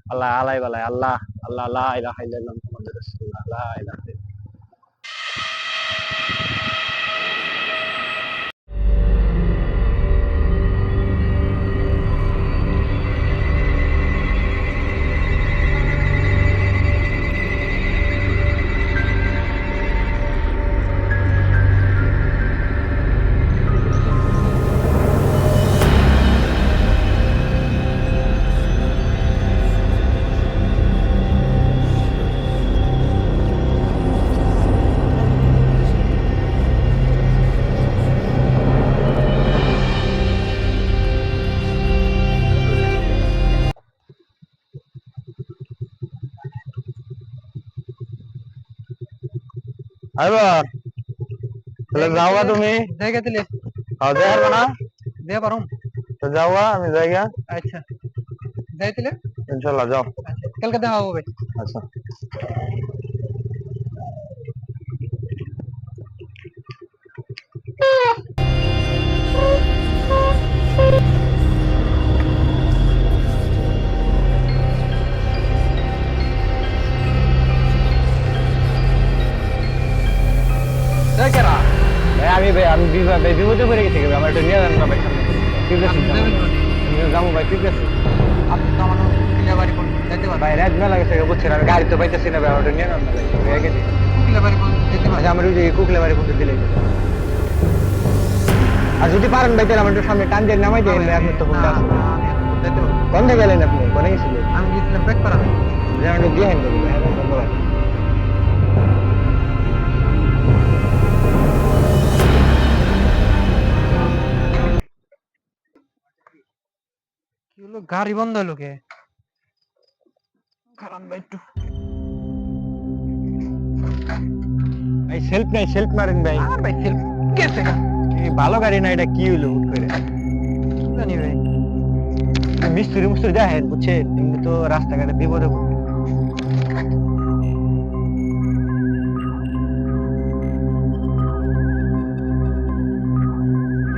আল্লাহ আলাই বালাই আল্লাহ আল্লাহ লা ইলাহা ইল্লাল্লাহ মুহাম্মাদুর রাসূলুল্লাহ লা ইলাহা ইল্লাল্লাহ। আইবা তাহলে যাওয়া তুমি জায়গা দিলে খাওয়া দেওয়া হবে না দিয়ে পারুম। তো যাওয়া আমি জায়গা আচ্ছা যাইতিলে ইনশাল্লাহ যাও। আচ্ছা কালকে দেখা হবে। আচ্ছা জায়গারা আমি বিপদে পড়ে গেছি আমার একটু নিয়ে যান ভাই সামনে ঠিক আছে যাবো ভাই ঠিক আছে আপনি তো আমার কুকিলা বাড়ি কোন যেতে পারবেন ভাই রাত মেলা গেছে বুঝছেন আমি গাড়ি তো পাইতেছি না ভাই আমার একটু নিয়ে যান না ভাই হয়ে গেছে কুকিলা বাড়ি কোন যেতে পারবেন। আচ্ছা আমার ওই যে কুকলে বাড়ি পর্যন্ত দিলে আর যদি পারেন ভাই তাহলে আমার একটু সামনে টান দিয়ে নামাই দিয়ে আপনার তো ফোনটা আছে যেতে পারবো। কোনটা গেলেন আপনি কোনে গেছিলেন আমি গেছিলাম ব্রেক করা যেমন দিয়ে হেন ধন্যবাদ কি হলো গাড়ি বন্ধ হলো কে খারাপ ভাই একটু ভাই সেলফ নাই সেলফ মারেন ভাই আর ভাই সেল গেছে গা এই ভালো গাড়ি না এটা কি হলো হুট করে কি জানি ভাই মিস্ত্রি মুস্ত্রি দেখেন বুঝছেন এমনি তো রাস্তাঘাটে বিপদে পড়বে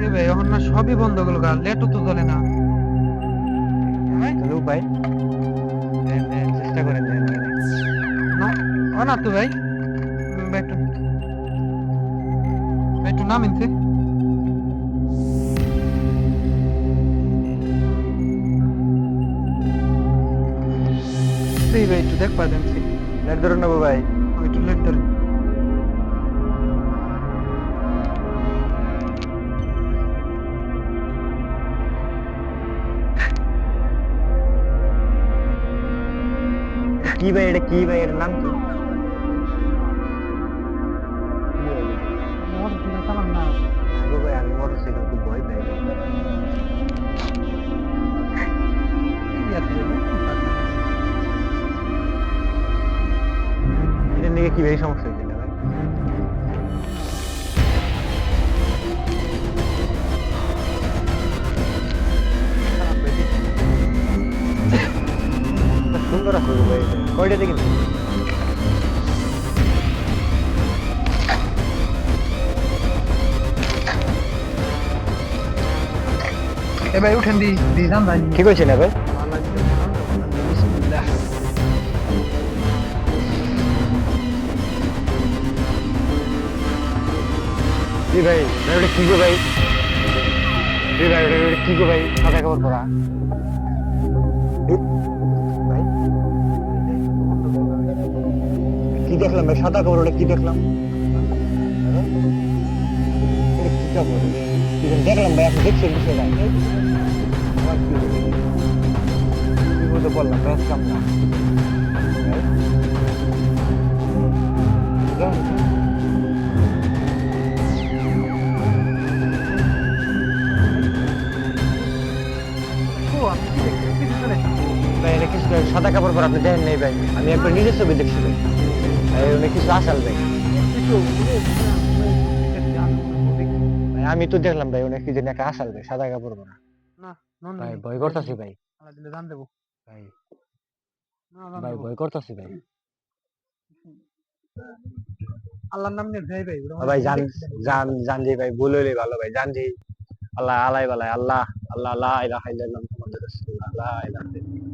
এ ভাই এখন না সবই বন্ধ হলো গা লেটও তো চলে না তাহলে ভাই চেষ্টা করেন না ও না তো ভাই ভাই একটু নামিনছে সেই ভাই একটু দেখ পাবেন লেট ধরুন নেবো ভাই একটু লেট ধরে কি ভাই এটা কি ভাই এটার নাম কি চালান না আগো ভাই আমি মোটরসাইকেল খুব ভয় পাই কি আছে এটার নিয়ে কি ভাই সমস্যা হয়েছিল ভাই সুন্দর আছে ভাই কয়টা দেখি এ ভাই উঠেন দি যান ভাই ঠিক হয়েছে না ভাই জি ভাই ওটা কি গো ভাই জি ভাই ওটা কি গো ভাই সাদা কাপড় পরা ভাই কি দেখলাম ভাই সাদা কাপড় ওটা কি দেখলাম এটা কি কাপড় কি দেখলাম ভাই আপনি দেখছেন বিষয়টা আমার কি হলো? বিপদে পড়লাম ব্যস্তাম না ভাই এটা কিছু সাদা কাপড় পরা আপনি দেখেন নেই ভাই আমি একবার নিজের ছবি দেখছি ভাই উনি কিছু আসাল ভাই ভাই আমি তো দেখলাম ভাই উনি কি জানি একটা আসাল ভাই সাদা কাপড় পরা না নন ভাই ভয় করতেছি ভাই দিলে জান দেবো ভাই না জান ভাই দেবো ভয় করতেছি ভাই আল্লাহর নাম নিয়ে যাই ভাই ভাই জান জান জান জি ভাই ভুল হইলে ভালো ভাই জান জি আল্লাহ আলাই বালাই আল্লাহ আল্লাহ লা ইলাহা ইল্লাল্লাহ মুহাম্মাদুর রাসূলুল্লাহ লা ইলাহা ইল্লাল্লাহ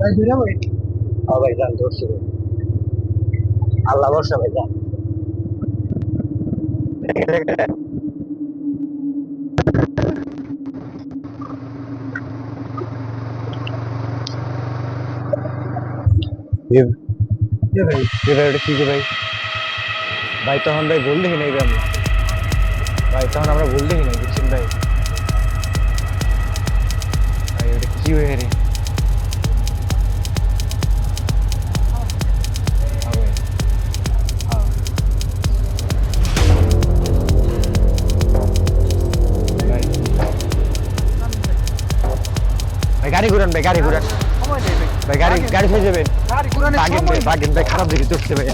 ভাই দুইটা ভাই হ্যাঁ ভাই যান ধরছি ভাই। আল্লাহ ভরসা ভাই যান। ভাই এবার কি যে ভাই ভাই তখন ভাই ভুল দেখি নাই আমরা ভাই তখন আমরা ভুল দেখি নাই বুঝছেন ভাই ভাই ওটা কি হয়ে রে হ্যাঁ ভাই হ্যাঁ ভাই ভাই গাড়ি ঘুরান ভাই গাড়ি ঘুরান সময় নেই ভাই ভাই গাড়ি গাড়ি হয়ে যাবেন গাড়ি ঘুরানোর বাগেন সময় ভাই বাগেন ভাই খারাপ দেখে চড়ছে ভাই